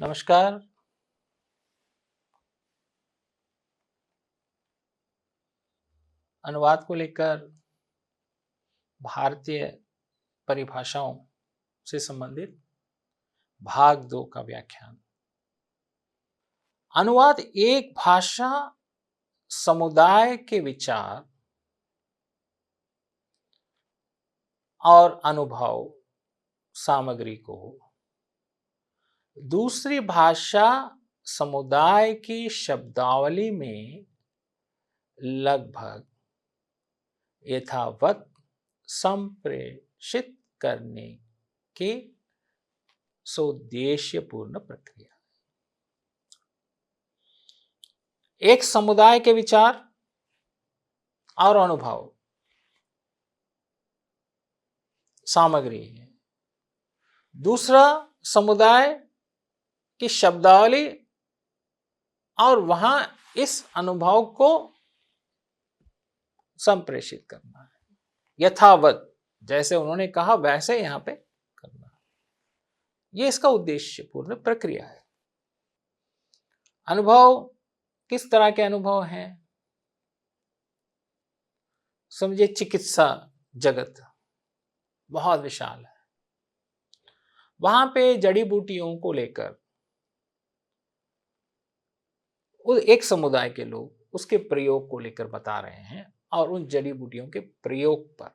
नमस्कार। अनुवाद को लेकर भारतीय परिभाषाओं से संबंधित भाग 2 का व्याख्यान। अनुवाद एक भाषा समुदाय के विचार और अनुभव सामग्री को दूसरी भाषा समुदाय की शब्दावली में लगभग यथावत संप्रेषित करने की सौद्देश्यपूर्ण प्रक्रिया। एक समुदाय के विचार और अनुभव सामग्री है, दूसरा समुदाय की शब्दावली और वहां इस अनुभव को संप्रेषित करना है, यथावत जैसे उन्होंने कहा वैसे यहां पे करना है। यह इसका उद्देश्यपूर्ण प्रक्रिया है। अनुभव किस तरह के अनुभव हैं? समझिए चिकित्सा जगत बहुत विशाल है। वहां पे जड़ी बूटियों को लेकर एक समुदाय के लोग उसके प्रयोग को लेकर बता रहे हैं और उन जड़ी बूटियों के प्रयोग पर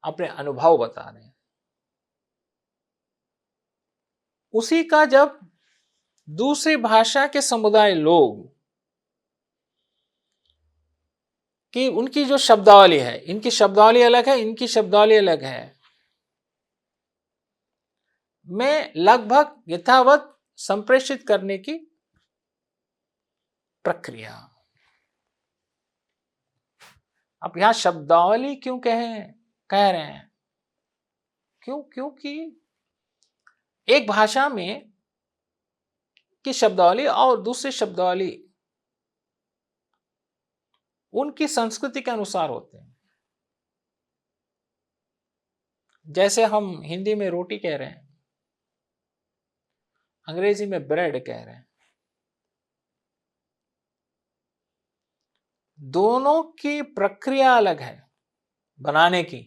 अपने अनुभव बता रहे हैं। उसी का जब दूसरी भाषा के समुदाय लोग कि उनकी जो शब्दावली है, इनकी शब्दावली अलग है, इनकी शब्दावली अलग है, में लगभग यथावत संप्रेषित करने की प्रक्रिया। अब यहां शब्दावली क्यों कह रहे हैं? क्योंकि एक भाषा में की शब्दावली और दूसरी शब्दावली उनकी संस्कृति के अनुसार होते हैं। जैसे हम हिंदी में रोटी कह रहे हैं, अंग्रेजी में ब्रेड कह रहे हैं। दोनों की प्रक्रिया अलग है बनाने की।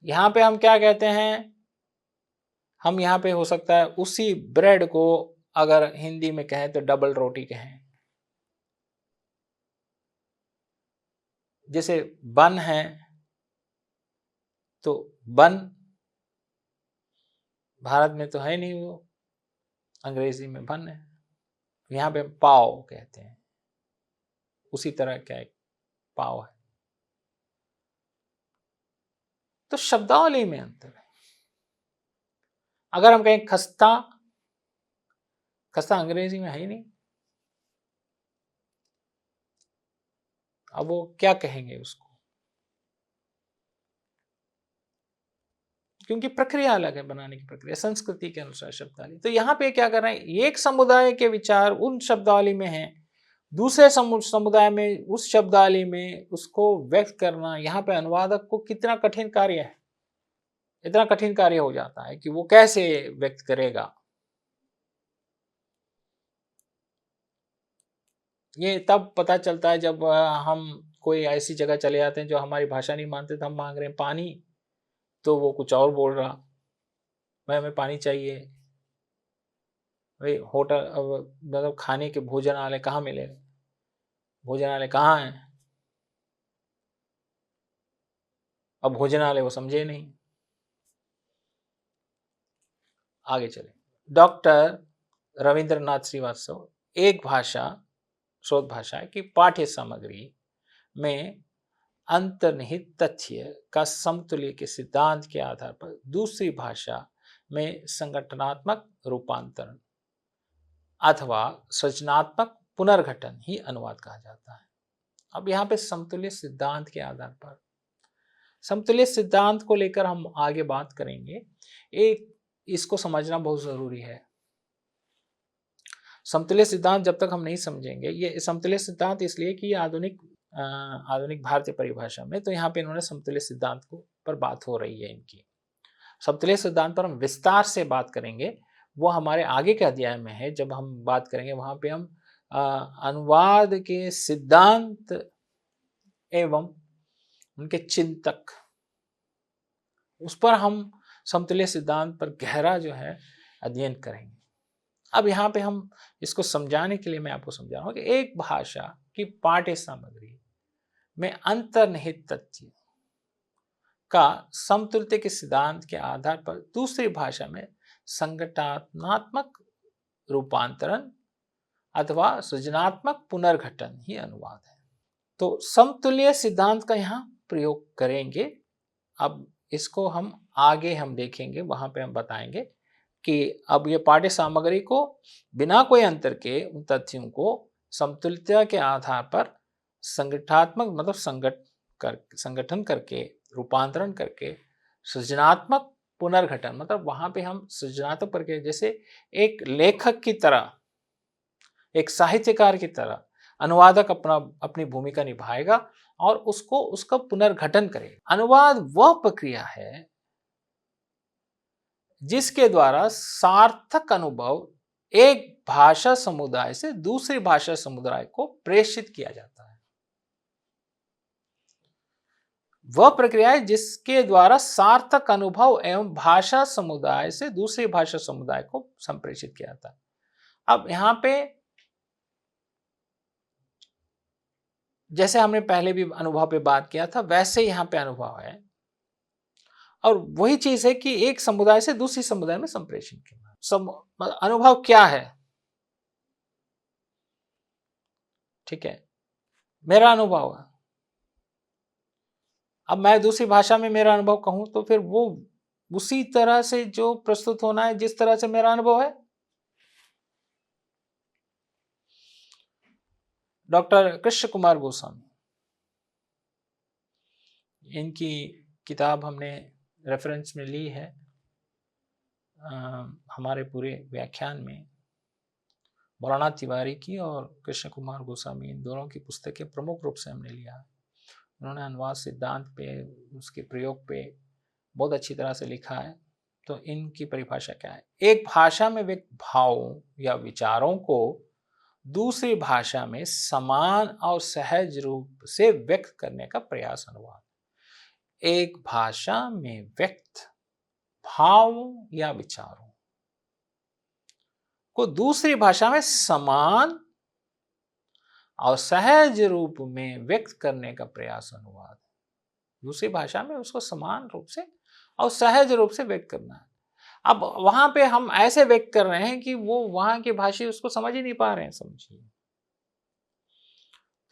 यहां पे हम क्या कहते हैं? हम यहां पे हो सकता है उसी ब्रेड को अगर हिंदी में कहें तो डबल रोटी कहें। जैसे बन है तो बन भारत में तो है नहीं, वो अंग्रेजी में बन है। यहां पे पाव कहते हैं, उसी तरह का एक पाव है। तो शब्दावली में अंतर है। अगर हम कहें खस्ता, खस्ता अंग्रेजी में है ही नहीं, अब वो क्या कहेंगे उसको? क्योंकि प्रक्रिया अलग है, बनाने की प्रक्रिया संस्कृति के अनुसार शब्दावली। तो यहां पे क्या कर रहे हैं? एक समुदाय के विचार उन शब्दावली में हैं, दूसरे समुदाय में उस शब्दावली में उसको व्यक्त करना यहां पे अनुवादक को कितना कठिन कार्य है। इतना कठिन कार्य हो जाता है कि वो कैसे व्यक्त करेगा। ये तब पता चलता है जब हम कोई ऐसी जगह चले जाते हैं जो हमारी भाषा नहीं मानते, तो हम मांग रहे हैं पानी, तो वो कुछ और बोल रहा, भाई हमें पानी चाहिए। भाई होटल मतलब खाने के भोजनालय कहाँ मिलेगा? भोजनालय कहाँ है? अब भोजनालय वो समझे नहीं। आगे चले। डॉक्टर रविंद्रनाथ श्रीवास्तव एक भाषा शोध भाषा है कि पाठ्य सामग्री में अंतर्निहित तथ्य का समतुल्य के सिद्धांत के आधार पर दूसरी भाषा में संगठनात्मक रूपांतरण अथवा सृजनात्मक पुनर्गठन ही अनुवाद कहा जाता है। अब यहाँ पे समतुल्य सिद्धांत के आधार पर, समतुल्य सिद्धांत को लेकर हम आगे बात करेंगे। एक इसको समझना बहुत जरूरी है। समतुल्य सिद्धांत जब तक हम नहीं समझेंगे, ये समतुल्य सिद्धांत इसलिए कि आधुनिक भारतीय परिभाषा में तो यहाँ पे इन्होंने समतुल्य सिद्धांत को पर बात हो रही है इनकी। समतुल्य सिद्धांत पर हम विस्तार से बात करेंगे, वो हमारे आगे के अध्याय में है। जब हम बात करेंगे वहां पे हम अनुवाद के सिद्धांत एवं उनके चिंतक, उस पर हम समतुल्य सिद्धांत पर गहरा जो है अध्ययन करेंगे। अब यहाँ पे हम इसको समझाने के लिए मैं आपको समझा रहा हूँ कि एक भाषा की पाठ्य सामग्री में अंतर्निहित तथ्य का समतुल्यता के सिद्धांत के आधार पर दूसरी भाषा में संगठनात्मक रूपांतरण अथवा सृजनात्मक पुनर्गठन ही अनुवाद है। तो समतुल्य सिद्धांत का यहाँ प्रयोग करेंगे। अब इसको हम आगे हम देखेंगे, वहां पे हम बताएंगे कि अब ये पाठ्य सामग्री को बिना कोई अंतर के उन तथ्यों को समतुल्यता के आधार पर संगठनात्मक मतलब संगठन करके, रूपांतरण करके, सृजनात्मक पुनर्गठन मतलब वहां पे हम सृजनात्मक करके, जैसे एक लेखक की तरह, एक साहित्यकार की तरह अनुवादक अपनी भूमिका निभाएगा और उसका पुनर्गठन करेगा। अनुवाद वह प्रक्रिया है जिसके द्वारा सार्थक अनुभव एक भाषा समुदाय से दूसरी भाषा समुदाय को प्रेषित किया जाता है। वह प्रक्रिया है जिसके द्वारा सार्थक अनुभव एवं भाषा समुदाय से दूसरी भाषा समुदाय को संप्रेषित किया जाता है। अब यहां पे जैसे हमने पहले भी अनुभव पे बात किया था, वैसे यहां पे अनुभव है और वही चीज है कि एक समुदाय से दूसरी समुदाय में संप्रेषण करना। अनुभव क्या है? ठीक है, मेरा अनुभव है। अब मैं दूसरी भाषा में मेरा अनुभव कहूं तो फिर वो उसी तरह से जो प्रस्तुत होना है जिस तरह से मेरा अनुभव है। डॉक्टर कृष्ण कुमार गोस्वामी, इनकी किताब हमने रेफरेंस में ली है हमारे पूरे व्याख्यान में। मौलाना तिवारी की और कृष्ण कुमार गोस्वामी, इन दोनों की पुस्तकें प्रमुख रूप से हमने लिया है। उन्होंने अनुवाद सिद्धांत पे, उसके प्रयोग पे बहुत अच्छी तरह से लिखा है। तो इनकी परिभाषा क्या है? एक भाषा में व्यक्त भावों या विचारों को दूसरी भाषा में समान और सहज रूप से व्यक्त करने का प्रयास अनुवाद। एक भाषा में व्यक्त भावों या विचारों को दूसरी भाषा में समान और सहज रूप में व्यक्त करने का प्रयास अनुवाद। दूसरी भाषा में उसको समान रूप से और सहज रूप से व्यक्त करना है। अब वहां पे हम ऐसे व्यक्त कर रहे हैं कि वो वहां के भाषी उसको समझ ही नहीं पा रहे हैं, समझिए,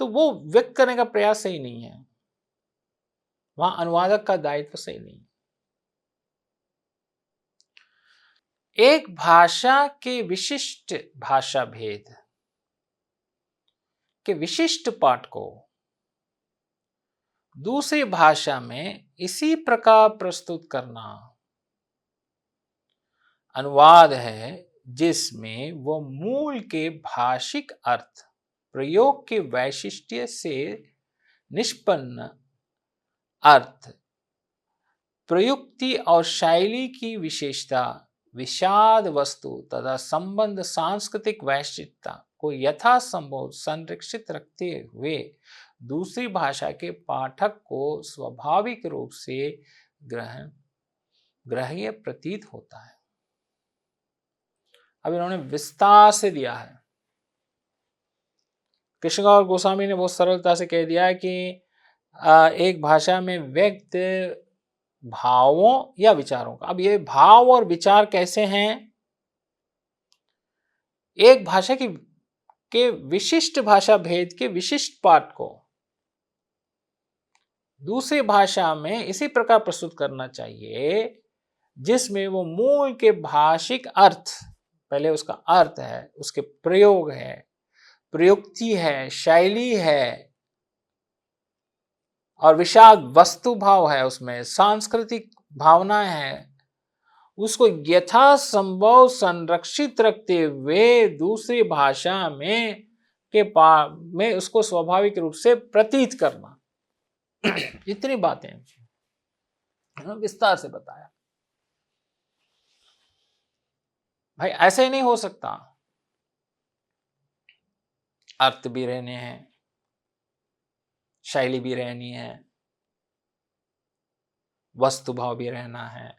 तो वो व्यक्त करने का प्रयास सही नहीं है, वहां अनुवादक का दायित्व सही नहीं है। एक भाषा के विशिष्ट भाषा भेद के विशिष्ट पाठ को दूसरी भाषा में इसी प्रकार प्रस्तुत करना अनुवाद है, जिसमें वो मूल के भाषिक अर्थ, प्रयोग के वैशिष्ट्य से निष्पन्न अर्थ, प्रयुक्ति और शैली की विशेषता, विषाद वस्तु तथा संबंध सांस्कृतिक वैशिष्ट्यता को यथासंभव संरक्षित रखते हुए दूसरी भाषा के पाठक को स्वाभाविक रूप से ग्राह्य प्रतीत होता है। अब इन्होंने विस्तार से दिया है। कृष्ण और गोस्वामी ने बहुत सरलता से कह दिया है कि एक भाषा में व्यक्त भावों या विचारों का। अब ये भाव और विचार कैसे हैं? एक भाषा के विशिष्ट भाषा भेद के विशिष्ट पाठ को दूसरी भाषा में इसी प्रकार प्रस्तुत करना चाहिए जिसमें वो मूल के भाषिक अर्थ, पहले उसका अर्थ है, उसके प्रयोग है, प्रयुक्ति है, शैली है और विषाद वस्तु भाव है, उसमें सांस्कृतिक भावनाएं है, उसको यथासंभव संरक्षित रखते हुए दूसरी भाषा में उसको स्वाभाविक रूप से प्रतीत करना। इतनी बातें विस्तार से बताया। भाई ऐसे ही नहीं हो सकता। अर्थ भी रहने हैं, शैली भी रहनी है, वस्तु भाव भी रहना है।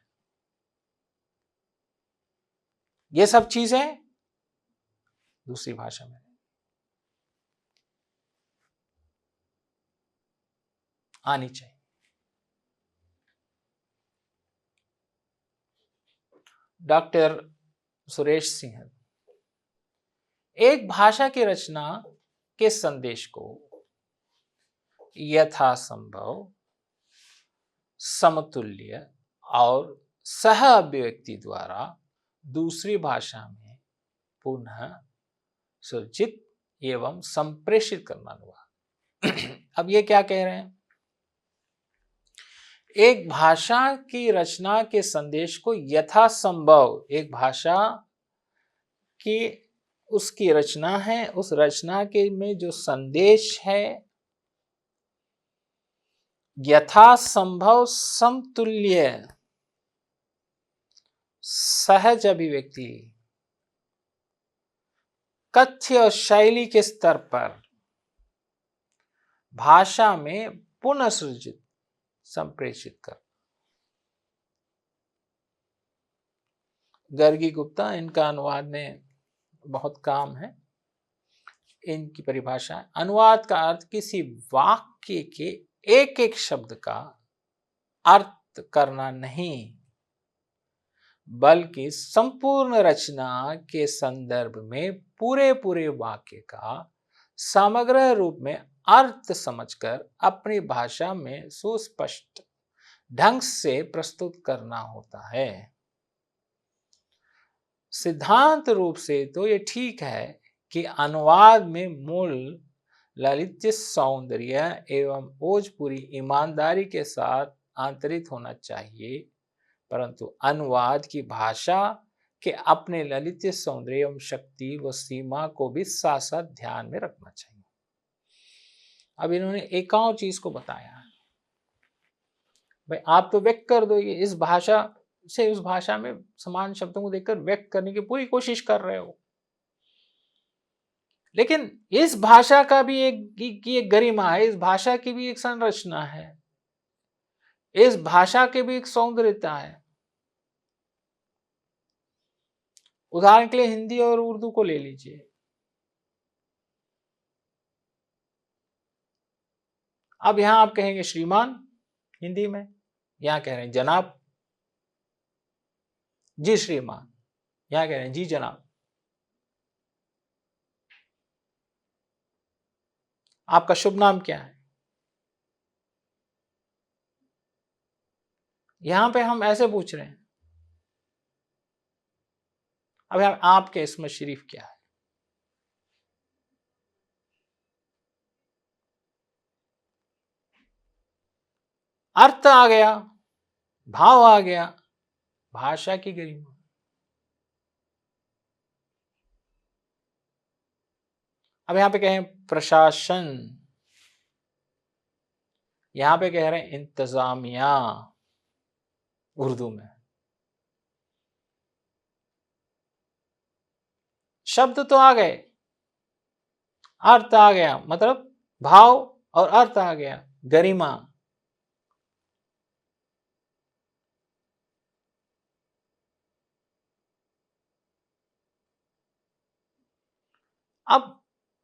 ये सब चीजें दूसरी भाषा में आनी चाहिए। डॉक्टर सुरेश सिंह, एक भाषा की रचना के संदेश को यथासंभव समतुल्य और सह अभिव्यक्ति द्वारा दूसरी भाषा में पुनः सृजित एवं संप्रेषित करना हुआ। अब ये क्या कह रहे हैं? एक भाषा की रचना के संदेश को यथासंभव, एक भाषा की उसकी रचना है, उस रचना के में जो संदेश है यथासंभव समतुल्य सहज अभिव्यक्ति कथ्य और शैली के स्तर पर भाषा में पुनः सृजित संप्रेषित कर। गर्गी गुप्ता, इनका अनुवाद में बहुत काम है। इनकी परिभाषा, अनुवाद का अर्थ किसी वाक्य के एक एक शब्द का अर्थ करना नहीं, बल्कि संपूर्ण रचना के संदर्भ में पूरे पूरे वाक्य का समग्र रूप में अर्थ समझकर अपनी भाषा में सुस्पष्ट ढंग से प्रस्तुत करना होता है। सिद्धांत रूप से तो ये ठीक है कि अनुवाद में मूल ललित्य सौंदर्य एवं ओजपूरी ईमानदारी के साथ आंतरित होना चाहिए, परंतु अनुवाद की भाषा के अपने ललित्य सौंदर्य एवं शक्ति व सीमा को भी साथ साथ ध्यान में रखना चाहिए। अब इन्होंने एक और चीज को बताया है, भाई आप तो व्यक्त कर दो, ये इस भाषा से उस भाषा में समान शब्दों को देखकर व्यक्त करने की पूरी कोशिश कर रहे हो, लेकिन इस भाषा का भी एक गरिमा है, इस भाषा की भी एक संरचना है, इस भाषा की भी एक सौंदर्यता है। उदाहरण के लिए हिंदी और उर्दू को ले लीजिए। अब यहां आप कहेंगे श्रीमान हिंदी में, यहां कह रहे हैं जनाब, जी श्रीमान, यहां कह रहे हैं जी जनाब। आपका शुभ नाम क्या है? यहां पे हम ऐसे पूछ रहे हैं। अब आपके इसमें शरीफ क्या है? अर्थ आ गया, भाव आ गया, भाषा की गरिमा। अब यहां पे कहें प्रशासन, यहां पे कह रहे हैं इंतजामिया उर्दू में। शब्द तो आ गए, अर्थ आ गया, मतलब भाव और अर्थ आ गया, गरिमा। अब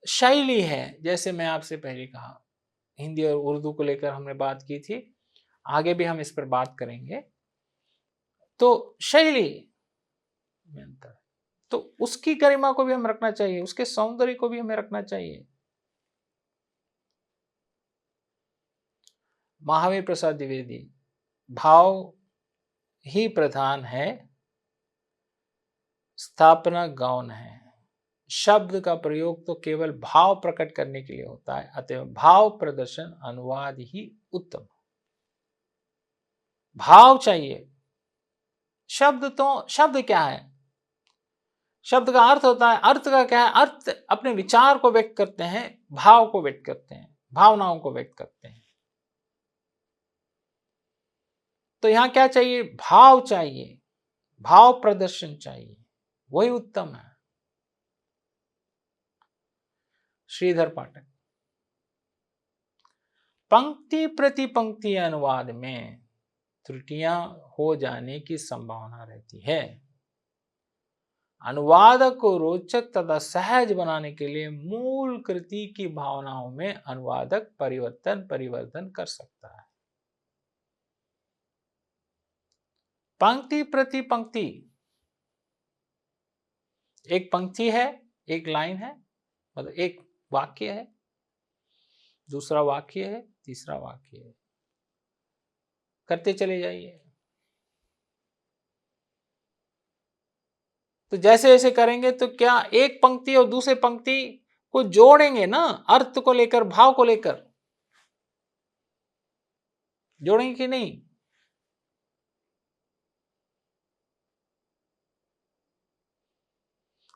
शैली है, जैसे मैं आपसे पहले कहा, हिंदी और उर्दू को लेकर हमने बात की थी, आगे भी हम इस पर बात करेंगे। तो शैली में अंतर है, तो उसकी गरिमा को भी हम रखना चाहिए, उसके सौंदर्य को भी हमें रखना चाहिए। महावीर प्रसाद द्विवेदी, भाव ही प्रधान है, स्थापना गौण है। शब्द का प्रयोग तो केवल भाव प्रकट करने के लिए होता है, अतः भाव प्रदर्शन अनुवाद ही उत्तम। भाव चाहिए। शब्द क्या है? शब्द का अर्थ होता है, अर्थ का क्या है? अर्थ अपने विचार को व्यक्त करते हैं, भाव को व्यक्त करते हैं, भावनाओं को व्यक्त करते हैं। तो यहां क्या चाहिए? भाव चाहिए, भाव प्रदर्शन चाहिए। वही उत्तम है। श्रीधर पाठक, पंक्ति प्रति पंक्ति अनुवाद में त्रुटियां हो जाने की संभावना रहती है। अनुवादक को रोचक तथा सहज बनाने के लिए मूल कृति की भावनाओं में अनुवादक परिवर्तन कर सकता है। पंक्ति प्रति पंक्ति, एक पंक्ति है, एक लाइन है, मतलब एक वाक्य है, दूसरा वाक्य है, तीसरा वाक्य है, करते चले जाइए। तो जैसे जैसे करेंगे तो क्या एक पंक्ति और दूसरे पंक्ति को जोड़ेंगे ना, अर्थ को लेकर, भाव को लेकर जोड़ेंगे कि नहीं?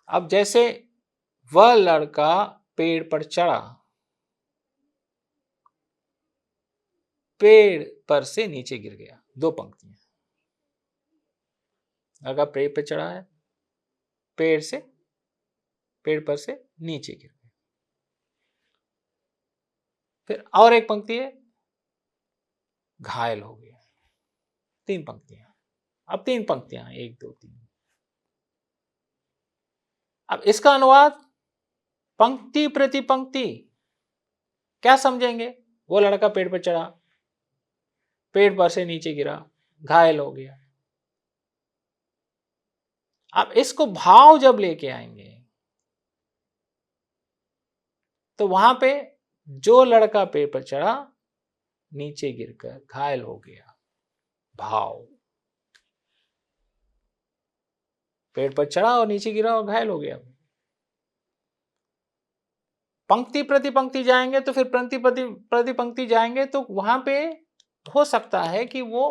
अब जैसे वह लड़का पेड़ पर चढ़ा, पेड़ पर से नीचे गिर गया, दो पंक्तियां। लड़का पेड़ पर चढ़ा है, पेड़ पर से नीचे गिर गया। फिर और एक पंक्ति है, घायल हो गया। तीन पंक्तियां। अब तीन पंक्तियां, एक दो तीन। अब इसका अनुवाद पंक्ति प्रति पंक्ति क्या समझेंगे? वो लड़का पेड़ पर चढ़ा, पेड़ पर से नीचे गिरा, घायल हो गया। अब इसको भाव जब लेके आएंगे तो वहां पे जो लड़का पेड़ पर चढ़ा, नीचे गिरकर घायल हो गया, भाव। पेड़ पर चढ़ा और नीचे गिरा और घायल हो गया। पंक्ति प्रति पंक्ति जाएंगे तो फिर प्रति पंक्ति जाएंगे तो वहां पे हो सकता है कि वो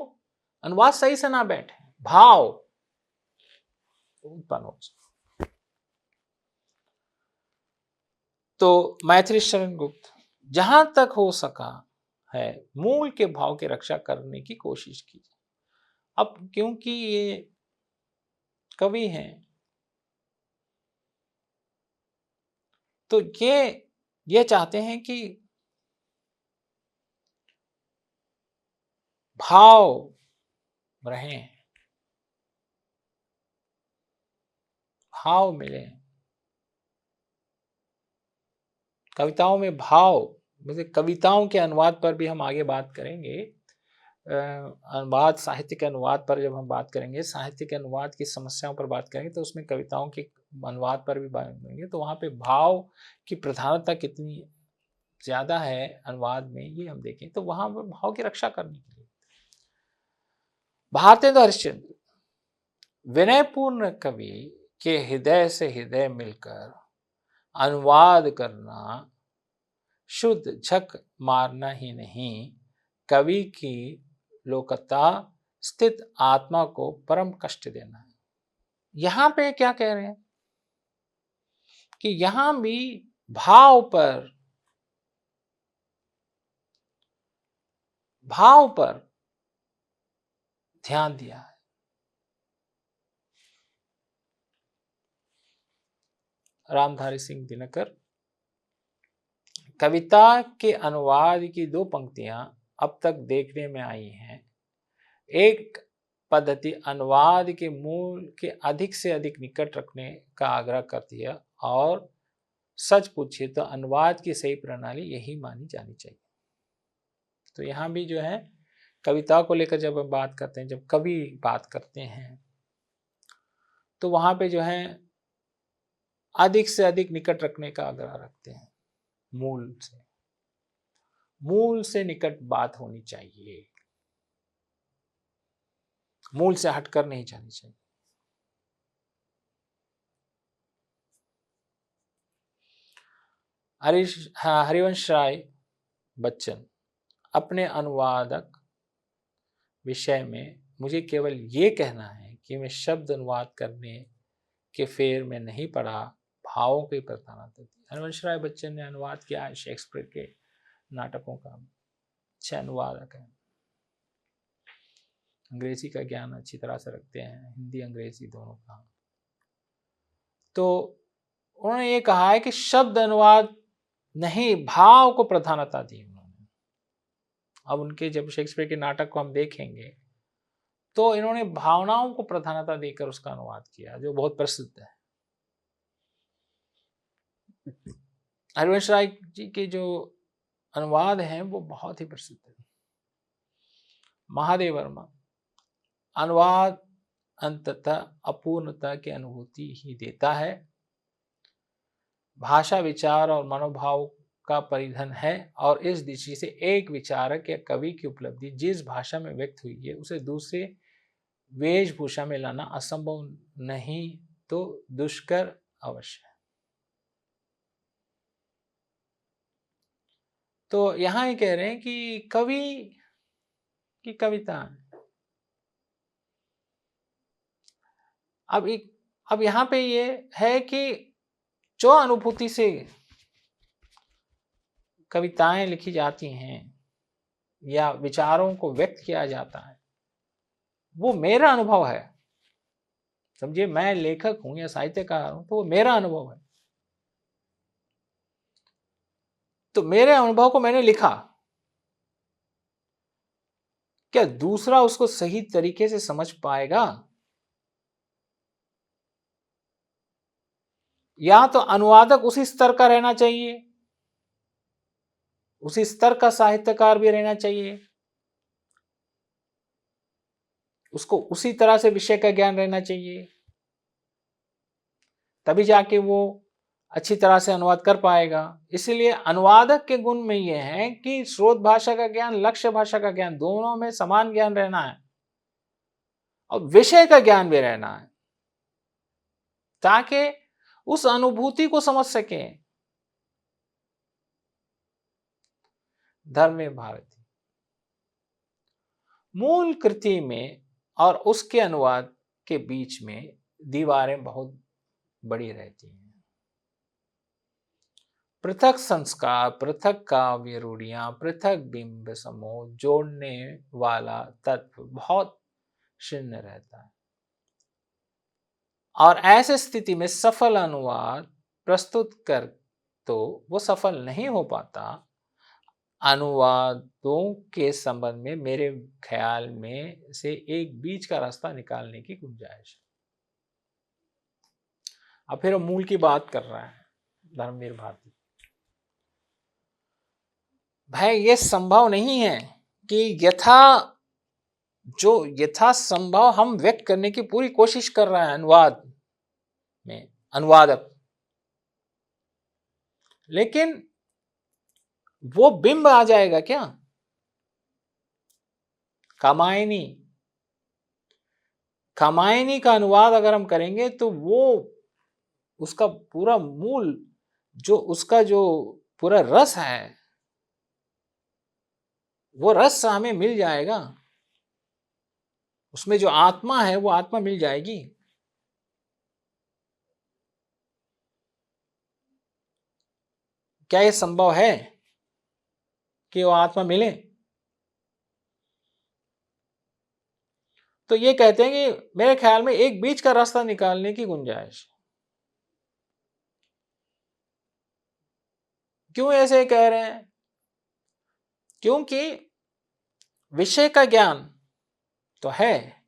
अनुवाद सही से ना बैठे, भाव उत्पन्न हो। तो मैथिली शरण गुप्त जहां तक हो सका है मूल के भाव की रक्षा करने की कोशिश की। अब क्योंकि ये कवि हैं तो ये चाहते हैं कि भाव रहे, भाव मिले। कविताओं में भाव, जैसे कविताओं के अनुवाद पर भी हम आगे बात करेंगे। अनुवाद, साहित्य के अनुवाद पर जब हम बात करेंगे, साहित्य के अनुवाद की समस्याओं पर बात करेंगे, तो उसमें कविताओं के अनुवाद पर भी बात करेंगे। तो वहाँ पे भाव की प्रधानता कितनी ज्यादा है अनुवाद में, ये हम देखें। तो वहाँ पर भाव की रक्षा करने के लिए भारतेंदु हरिश्चंद्र विनयपूर्ण कवि के हृदय से हृदय मिलकर अनुवाद करना शुद्ध झक मारना ही नहीं, कवि की लोकता स्थित आत्मा को परम कष्ट देना है। यहां पे क्या कह रहे हैं कि यहां भी भाव पर ध्यान दिया है। रामधारी सिंह दिनकर कविता के अनुवाद की दो पंक्तियां अब तक देखने में आई हैं। एक पद्धति अनुवाद के मूल के अधिक से अधिक निकट रखने का आग्रह करती है, और सच पूछिए तो अनुवाद की सही प्रणाली यही मानी जानी चाहिए। तो यहाँ भी जो है कविता को लेकर जब हम बात करते हैं, जब कवि बात करते हैं, तो वहाँ पे जो है अधिक से अधिक निकट रखने का आग्रह रखते हैं। मूल से निकट बात होनी चाहिए, मूल से हटकर नहीं जानी चाहिए। हरिवंश राय बच्चन अपने अनुवादक विषय में मुझे केवल ये कहना है कि मैं शब्द अनुवाद करने के फेर में नहीं पड़ा, भावों की प्रधानता थी। हरिवंश राय बच्चन ने अनुवाद किया है शेक्सपियर के नाटकों का, अच्छा अनुवादक है। अंग्रेजी का ज्ञान अच्छी तरह से रखते हैं, हिंदी अंग्रेजी दोनों का। तो उन्होंने ये कहा है कि शब्द अनुवाद नहीं, भाव को प्रधानता दी उन्होंने। अब उनके जब शेक्सपियर के नाटक को हम देखेंगे तो इन्होंने भावनाओं को प्रधानता देकर उसका अनुवाद किया, जो बहुत प्रसिद्ध है। हरिवंश राय जी के जो अनुवाद हैं वो बहुत ही प्रसिद्ध है। महादेव वर्मा अनुवाद अंततः अपूर्णता की अनुभूति ही देता है। भाषा विचार और मनोभाव का परिधन है और इस दृष्टि से एक विचारक या कवि की उपलब्धि जिस भाषा में व्यक्त हुई है उसे दूसरे वेशभूषा में लाना असंभव नहीं तो दुष्कर अवश्य है। तो यहां ये कह रहे हैं कि कवि की कविता, अब यहां पे ये है कि जो अनुभूति से कविताएं लिखी जाती हैं या विचारों को व्यक्त किया जाता है वो मेरा अनुभव है। समझिए, मैं लेखक हूं या साहित्यकार हूं तो वो मेरा अनुभव है, तो मेरे अनुभव को मैंने लिखा। क्या दूसरा उसको सही तरीके से समझ पाएगा? या तो अनुवादक उसी स्तर का रहना चाहिए, उसी स्तर का साहित्यकार भी रहना चाहिए, उसको उसी तरह से विषय का ज्ञान रहना चाहिए, तभी जाके वो अच्छी तरह से अनुवाद कर पाएगा। इसलिए अनुवादक के गुण में यह है कि स्रोत भाषा का ज्ञान, लक्ष्य भाषा का ज्ञान, दोनों में समान ज्ञान रहना है और विषय का ज्ञान भी रहना है ताकि उस अनुभूति को समझ सके। धर्मवीर भारती मूल कृति में और उसके अनुवाद के बीच में दीवारें बहुत बड़ी रहती हैं। पृथक संस्कार, पृथक काव्य रूढ़ियां, पृथक बिंब समूह जोड़ने वाला तत्व बहुत शून्य रहता है और ऐसे स्थिति में सफल अनुवाद प्रस्तुत कर तो वो सफल नहीं हो पाता। अनुवादों के संबंध में मेरे ख्याल में से एक बीच का रास्ता निकालने की गुंजाइश है। अब फिर मूल की बात कर रहा है धर्मवीर भारती। भाई, ये संभव नहीं है कि यथा संभव हम व्यक्त करने की पूरी कोशिश कर रहे हैं अनुवाद में, अनुवादक, लेकिन वो बिंब आ जाएगा क्या? कामायनी का अनुवाद अगर हम करेंगे तो वो उसका पूरा मूल, जो उसका जो पूरा रस है, वो रस हमें मिल जाएगा, उसमें जो आत्मा है वो आत्मा मिल जाएगी। क्या ये संभव है कि वो आत्मा मिले? तो ये कहते हैं कि मेरे ख्याल में एक बीच का रास्ता निकालने की गुंजाइश। क्यों ऐसे कह रहे हैं? क्योंकि विषय का ज्ञान तो है,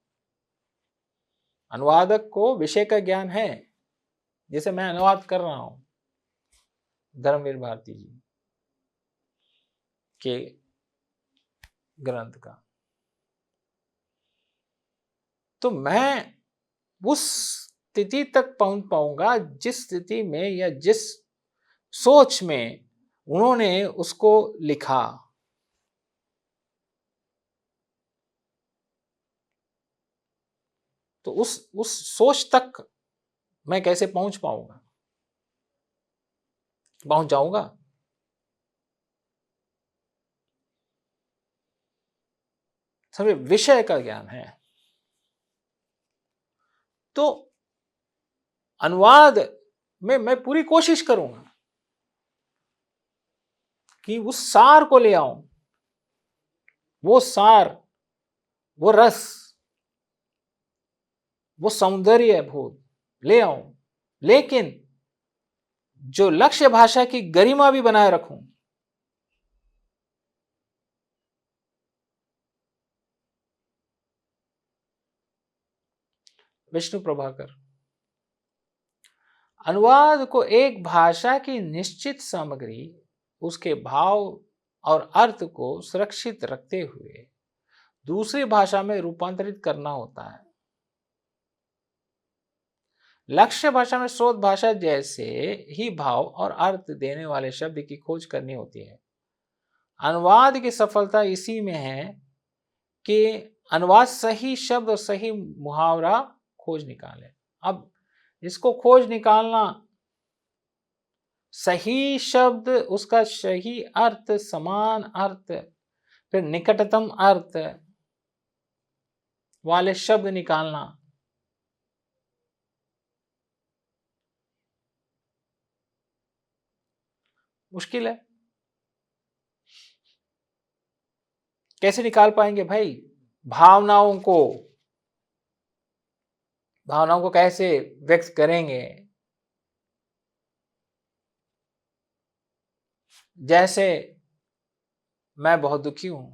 अनुवादक को विषय का ज्ञान है, जैसे मैं अनुवाद कर रहा हूं धर्मवीर भारती जी के ग्रंथ का, तो मैं उस स्थिति तक पहुंच पाऊंगा जिस स्थिति में या जिस सोच में उन्होंने उसको लिखा। तो उस सोच तक मैं कैसे पहुंच पाऊंगा, पहुंच जाऊंगा? सभी विषय का ज्ञान है। तो अनुवाद में मैं पूरी कोशिश करूंगा कि उस सार को ले आऊं, वो सार, वो रस, वो सौंदर्य भूत ले आऊं लेकिन जो लक्ष्य भाषा की गरिमा भी बनाए रखूं। विष्णु प्रभाकर, अनुवाद को एक भाषा की निश्चित सामग्री, उसके भाव और अर्थ को सुरक्षित रखते हुए दूसरी भाषा में रूपांतरित करना होता है। लक्ष्य भाषा में स्रोत भाषा जैसे ही भाव और अर्थ देने वाले शब्द की खोज करनी होती है। अनुवाद की सफलता इसी में है कि अनुवाद सही शब्द और सही मुहावरा खोज निकाले। अब इसको खोज निकालना, सही शब्द, उसका सही अर्थ, समान अर्थ, फिर निकटतम अर्थ वाले शब्द निकालना, मुश्किल है। कैसे निकाल पाएंगे भाई? भावनाओं को कैसे व्यक्त करेंगे? जैसे मैं बहुत दुखी हूं,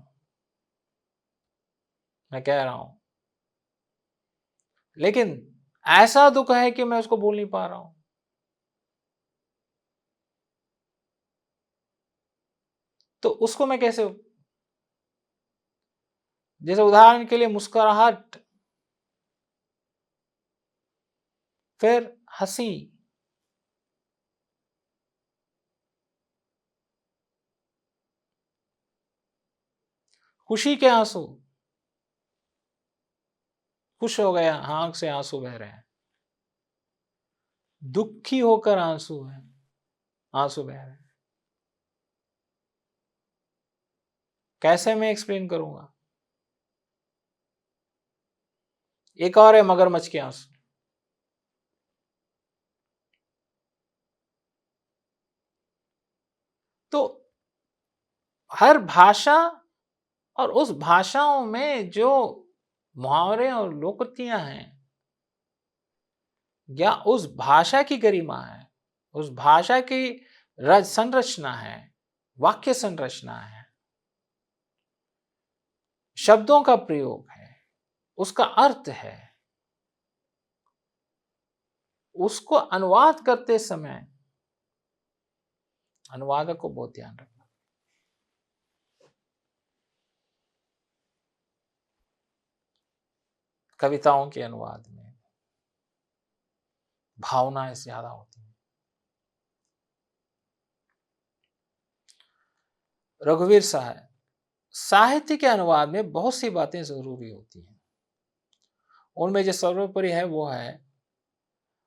मैं कह रहा हूं, लेकिन ऐसा दुख है कि मैं उसको बोल नहीं पा रहा हूं। तो उसको मैं कैसे, जैसे उदाहरण के लिए मुस्कुराहट, फिर हंसी, खुशी के आंसू, खुश हो गया, आंख से आंसू बह रहे हैं, दुखी होकर आंसू है, आंसू बह रहे हैं। कैसे मैं एक्सप्लेन करूंगा? एक और है मगरमच्छ के आंसू। तो हर भाषा और उस भाषाओं में जो मुहावरे और लोकोक्तियां हैं, या उस भाषा की गरिमा है, उस भाषा की रज संरचना है, वाक्य संरचना है, शब्दों का प्रयोग है, उसका अर्थ है, उसको अनुवाद करते समय अनुवादक को बहुत ध्यान रखना। कविताओं के अनुवाद में भावनाएं ज्यादा होती हैं। रघुवीर साहब, साहित्य के अनुवाद में बहुत सी बातें जरूरी होती हैं। उनमें जो सर्वोपरि है वो है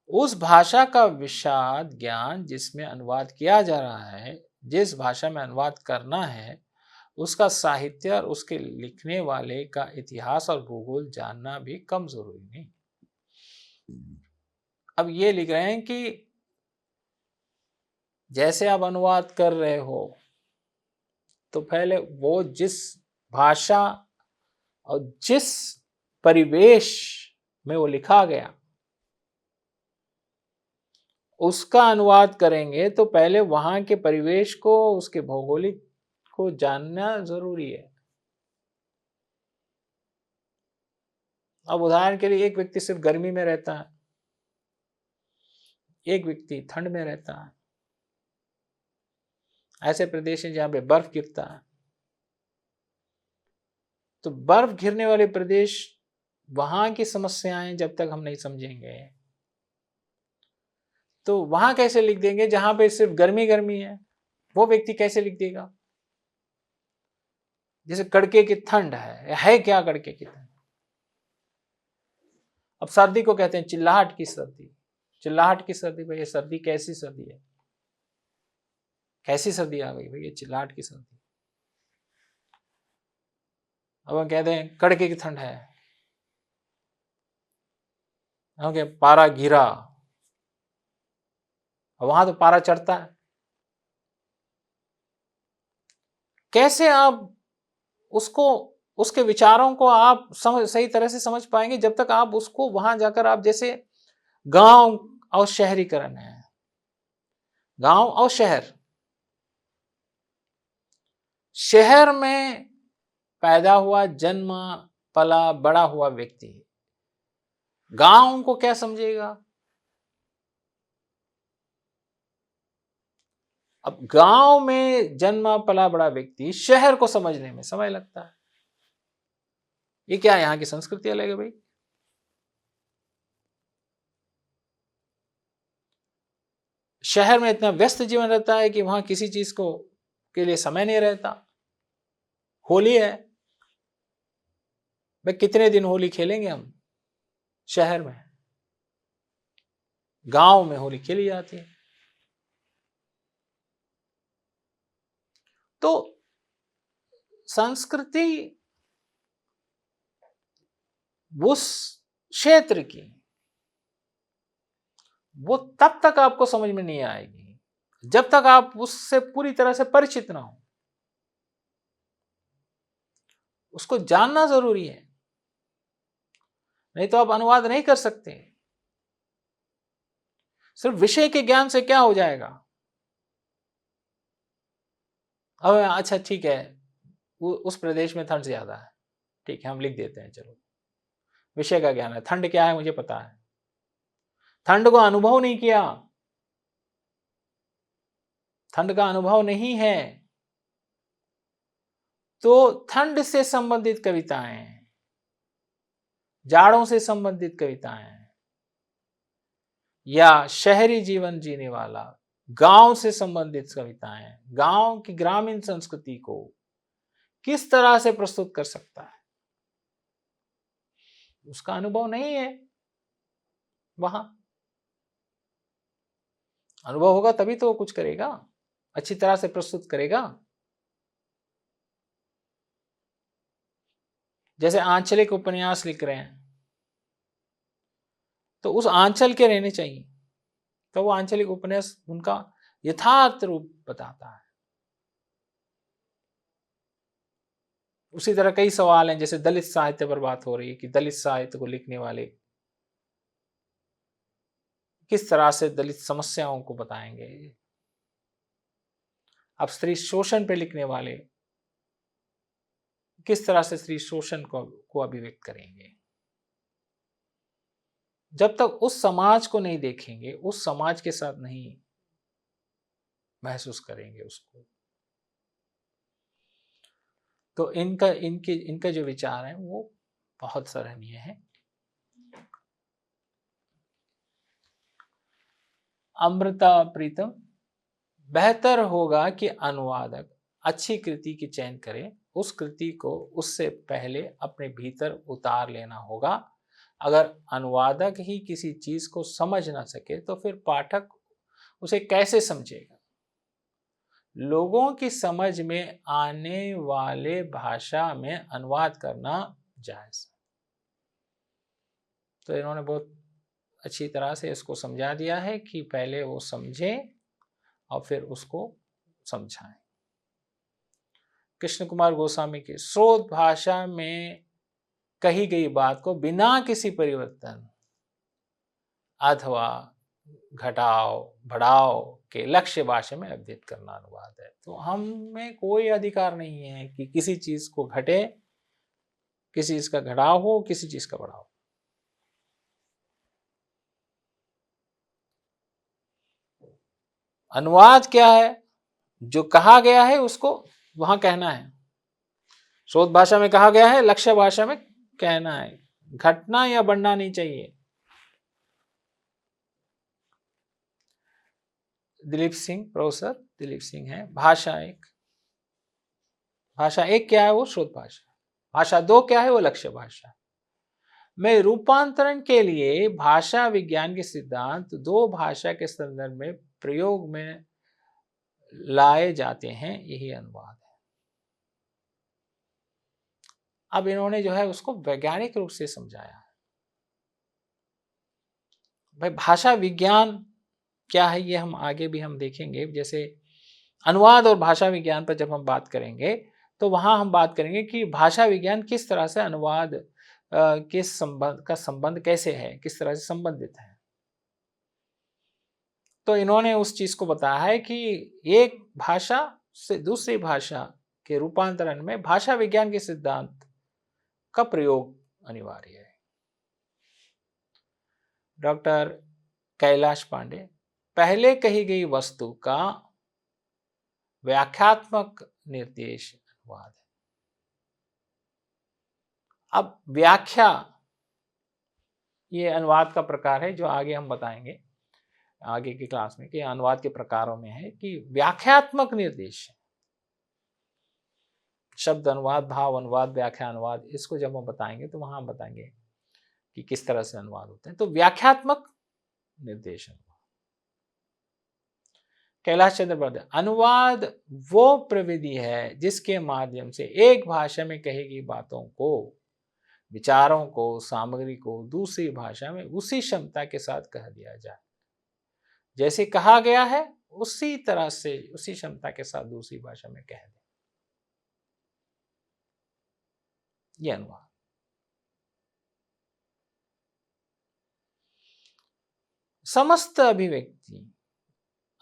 उस भाषा का विशाल ज्ञान जिसमें अनुवाद किया जा रहा है, जिस भाषा में अनुवाद करना है, उसका साहित्य और उसके लिखने वाले का इतिहास और भूगोल जानना भी कम जरूरी नहीं। अब ये लिख रहे हैं कि जैसे आप अनुवाद कर रहे हो, तो पहले वो जिस भाषा और जिस परिवेश में वो लिखा गया उसका अनुवाद करेंगे, तो पहले वहां के परिवेश को, उसके भौगोलिक को जानना जरूरी है। अब उदाहरण के लिए एक व्यक्ति सिर्फ गर्मी में रहता है, एक व्यक्ति ठंड में रहता है। ऐसे प्रदेश हैं जहां पे बर्फ गिरता है, तो बर्फ गिरने वाले प्रदेश, वहां की समस्याएं जब तक हम नहीं समझेंगे, तो वहां कैसे लिख देंगे? जहां पे सिर्फ गर्मी गर्मी है, वो व्यक्ति कैसे लिख देगा? जैसे कड़के की ठंड है क्या कड़के की ठंड? अब सर्दी को कहते हैं चिल्लाहट की सर्दी। चिल्लाहट की सर्दी, भाई ये सर्दी कैसी सर्दी है? कैसी सर्दी आ गई भाई? ये चिल्लाहट की सर्दी। अब हम कहते हैं कड़के की ठंड है, हम कहते पारा गिरा, वहां तो पारा चढ़ता है। कैसे आप उसको, उसके विचारों को आप सही तरह से समझ पाएंगे जब तक आप उसको वहां जाकर, आप जैसे गांव और शहरीकरण है, गांव और शहर। शहर में पैदा हुआ, जन्मा, पला, बड़ा हुआ व्यक्ति गांव को क्या समझेगा? अब गांव में जन्मा पला बड़ा व्यक्ति शहर को समझने में समय लगता है। ये क्या है? यहां की संस्कृति अलग है भाई। शहर में इतना व्यस्त जीवन रहता है कि वहां किसी चीज को के लिए समय नहीं रहता। होली है भाई, कितने दिन होली खेलेंगे हम शहर में? गांव में होली खेली जाती है। तो संस्कृति उस क्षेत्र की वो तब तक आपको समझ में नहीं आएगी जब तक आप उससे पूरी तरह से परिचित ना हो। उसको जानना जरूरी है, नहीं तो आप अनुवाद नहीं कर सकते। सिर्फ विषय के ज्ञान से क्या हो जाएगा? अब अच्छा ठीक है, उस प्रदेश में ठंड ज्यादा है, ठीक है हम लिख देते हैं, चलो विषय का ज्ञान है। ठंड क्या है मुझे पता है, ठंड को अनुभव नहीं किया, ठंड का अनुभव नहीं है, तो ठंड से संबंधित कविताएं, जाड़ों से संबंधित कविताएं, या शहरी जीवन जीने वाला गांव से संबंधित कविताएं, गांव की ग्रामीण संस्कृति को किस तरह से प्रस्तुत कर सकता है? उसका अनुभव नहीं है। वहां अनुभव होगा तभी तो वो कुछ करेगा, अच्छी तरह से प्रस्तुत करेगा। जैसे आंचलिक उपन्यास लिख रहे हैं तो उस आंचल के रहने चाहिए, तो वो आंचलिक उपन्यास उनका यथार्थ रूप बताता है। उसी तरह कई सवाल हैं, जैसे दलित साहित्य पर बात हो रही है कि दलित साहित्य को लिखने वाले किस तरह से दलित समस्याओं को बताएंगे। अब स्त्री शोषण पे लिखने वाले किस तरह से स्त्री शोषण को अभिव्यक्त करेंगे। जब तक उस समाज को नहीं देखेंगे, उस समाज के साथ नहीं महसूस करेंगे उसको, तो इनका जो विचार है वो बहुत सराहनीय है। अमृता प्रीतम, बेहतर होगा कि अनुवादक अच्छी कृति की चयन करे, उस कृति को उससे पहले अपने भीतर उतार लेना होगा। अगर अनुवादक ही किसी चीज को समझ ना सके तो फिर पाठक उसे कैसे समझेगा? लोगों की समझ में आने वाले भाषा में अनुवाद करना जायज। तो इन्होंने बहुत अच्छी तरह से इसको समझा दिया है कि पहले वो समझे और फिर उसको समझाएं। कृष्ण कुमार गोस्वामी की स्रोत भाषा में कही गई बात को बिना किसी परिवर्तन अथवा घटाव बढ़ाव के लक्ष्य भाषा में अभिहित करना अनुवाद है। तो हम में कोई अधिकार नहीं है कि किसी चीज को घटे, किसी चीज का घटाव हो, किसी चीज का बढ़ाव। अनुवाद क्या है? जो कहा गया है उसको वहां कहना है। स्रोत भाषा में कहा गया है, लक्ष्य भाषा में कहना है। घटना या बढ़ना नहीं चाहिए। दिलीप सिंह, प्रोफेसर दिलीप सिंह है। भाषा एक क्या है? वो स्रोत भाषा। भाषा दो क्या है? वो लक्ष्य भाषा। में रूपांतरण के लिए भाषा विज्ञान के सिद्धांत दो भाषा के संदर्भ में प्रयोग में लाए जाते हैं, यही अनुवाद है। अब इन्होंने जो है उसको वैज्ञानिक रूप से समझाया है। भाई भाषा विज्ञान क्या है ये हम आगे भी हम देखेंगे। जैसे अनुवाद और भाषा विज्ञान पर जब हम बात करेंगे तो वहां हम बात करेंगे कि भाषा विज्ञान किस तरह से अनुवाद के संबंध कैसे है, किस तरह से संबंधित है। तो इन्होंने उस चीज को बताया है कि एक भाषा से दूसरी भाषा के रूपांतरण में भाषा विज्ञान के सिद्धांत का प्रयोग अनिवार्य है। डॉक्टर कैलाश पांडे, पहले कही गई वस्तु का व्याख्यात्मक निर्देश अनुवाद है। अब व्याख्या ये अनुवाद का प्रकार है जो आगे हम बताएंगे आगे की क्लास में कि अनुवाद के प्रकारों में है कि व्याख्यात्मक निर्देश, शब्द अनुवाद, भाव अनुवाद, व्याख्या अनुवाद, इसको जब हम बताएंगे तो वहां हम बताएंगे कि किस तरह से अनुवाद होते हैं। तो व्याख्यात्मक निर्देश अनुवाद। कैलाश चंद्र बर्दे, अनुवाद वो प्रविधि है जिसके माध्यम से एक भाषा में कही गई बातों को, विचारों को, सामग्री को दूसरी भाषा में उसी क्षमता के साथ कह दिया जाए, जैसे कहा गया है उसी तरह से उसी क्षमता के साथ दूसरी भाषा में कह दें। यह अनुवाद। समस्त अभिव्यक्ति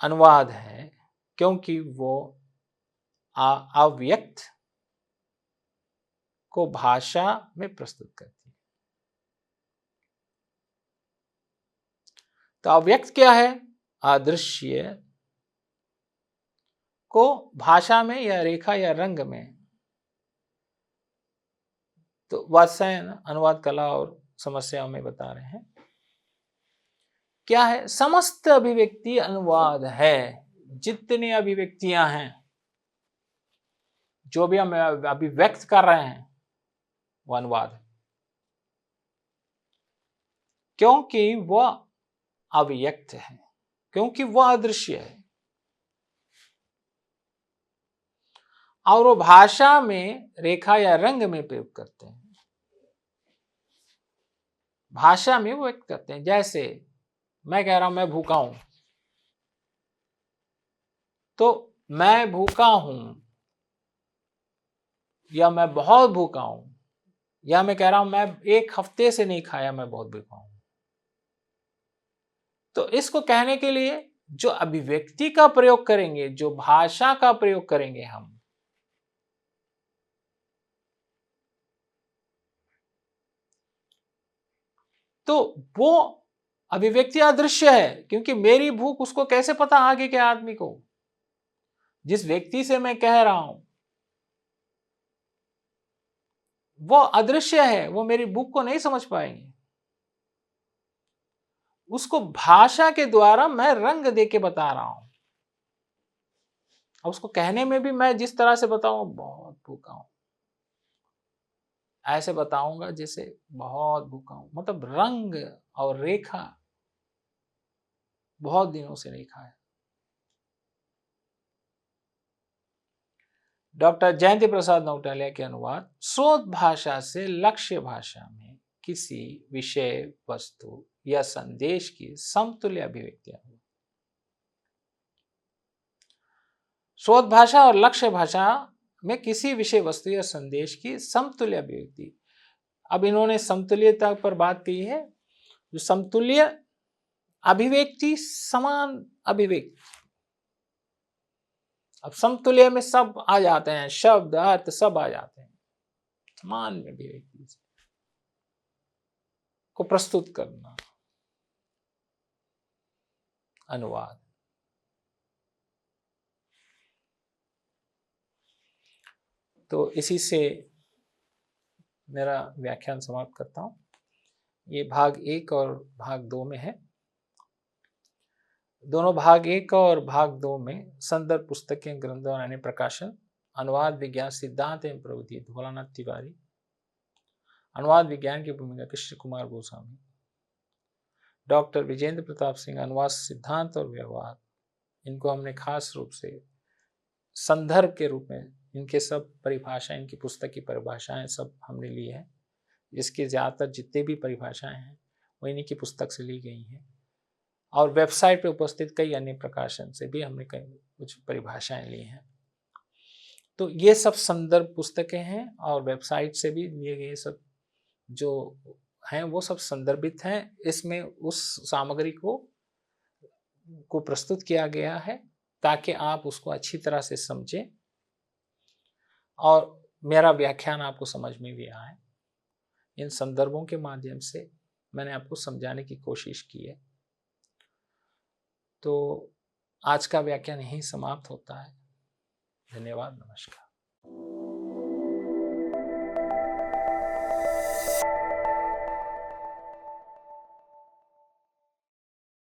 अनुवाद है क्योंकि वो अव्यक्त को भाषा में प्रस्तुत करती है। तो अव्यक्त क्या है? अदृश्य को भाषा में या रेखा या रंग में, तो वात्स्यायन अनुवाद कला और समस्याओं में बता रहे हैं क्या है? समस्त अभिव्यक्ति अनुवाद है। जितनी अभिव्यक्तियां हैं, जो भी हम अभिव्यक्त कर रहे हैं वो अनुवाद है, क्योंकि वह अव्यक्त है, क्योंकि वह अदृश्य है और वो भाषा में रेखा या रंग में प्रयोग करते हैं, भाषा में वो व्यक्त करते हैं। जैसे मैं कह रहा हूं मैं भूखा हूं, तो मैं भूखा हूं या मैं बहुत भूखा हूं, या मैं कह रहा हूं मैं एक हफ्ते से नहीं खाया, मैं बहुत भूखा हूं। तो इसको कहने के लिए जो अभिव्यक्ति का प्रयोग करेंगे, जो भाषा का प्रयोग करेंगे हम, तो वो अभिव्यक्ति अदृश्य है, क्योंकि मेरी भूख उसको कैसे पता आगे के आदमी को? जिस व्यक्ति से मैं कह रहा हूं वो अदृश्य है, वो मेरी भूख को नहीं समझ पाएंगे। उसको भाषा के द्वारा मैं रंग दे के बता रहा हूं। अब उसको कहने में भी मैं जिस तरह से बताऊं, बहुत भूखा हूं, ऐसे बताऊंगा जैसे बहुत भूखा हूं, मतलब रंग और रेखा बहुत दिनों से नहीं खाया। डॉक्टर जयंती प्रसाद नौटालिया के अनुवाद, स्रोत भाषा से लक्ष्य भाषा में किसी विषय, वस्तु या संदेश की समतुल्य अभिव्यक्तियां। स्रोत भाषा और लक्ष्य भाषा में किसी विषय, वस्तु या संदेश की समतुल्य अभिव्यक्ति। अब इन्होंने समतुल्यता पर बात की है। जो समतुल्य अभिव्यक्ति, समान अभिव्यक्ति। अब समतुल्य में सब आ जाते हैं, शब्द, अर्थ सब आ जाते हैं। समान अभिव्यक्ति को प्रस्तुत करना अनुवाद। तो इसी से मेरा व्याख्यान समाप्त करता हूं। ये भाग 1 और भाग 2 में है। दोनों भाग 1 और भाग 2 में संदर्भ पुस्तकें, ग्रंथों और अन्य प्रकाशन, अनुवाद विज्ञान सिद्धांत एवं प्रविधि भोलानाथ तिवारी, अनुवाद विज्ञान की भूमिका कृष्ण कुमार गोस्वामी, डॉक्टर विजेंद्र प्रताप सिंह, अनुवाद सिद्धांत और व्यवहार, इनको हमने खास रूप से संदर्भ के रूप में, इनके सब परिभाषा, इनकी पुस्तक की परिभाषाएं सब हमने ली है। इसके ज़्यादातर जितने भी परिभाषाएं हैं वो इन्हीं की पुस्तक से ली गई हैं, और वेबसाइट पे उपस्थित कई अन्य प्रकाशन से भी हमने कई कुछ परिभाषाएं ली हैं। तो ये सब संदर्भ पुस्तकें हैं और वेबसाइट से भी लिए गए सब जो हैं वो सब संदर्भित हैं। इसमें उस सामग्री को को प्रस्तुत किया गया है ताकि आप उसको अच्छी तरह से समझें और मेरा व्याख्यान आपको समझ में भी आए। इन संदर्भों के माध्यम से मैंने आपको समझाने की कोशिश की है। तो आज का व्याख्यान यहीं समाप्त होता है। धन्यवाद, नमस्कार।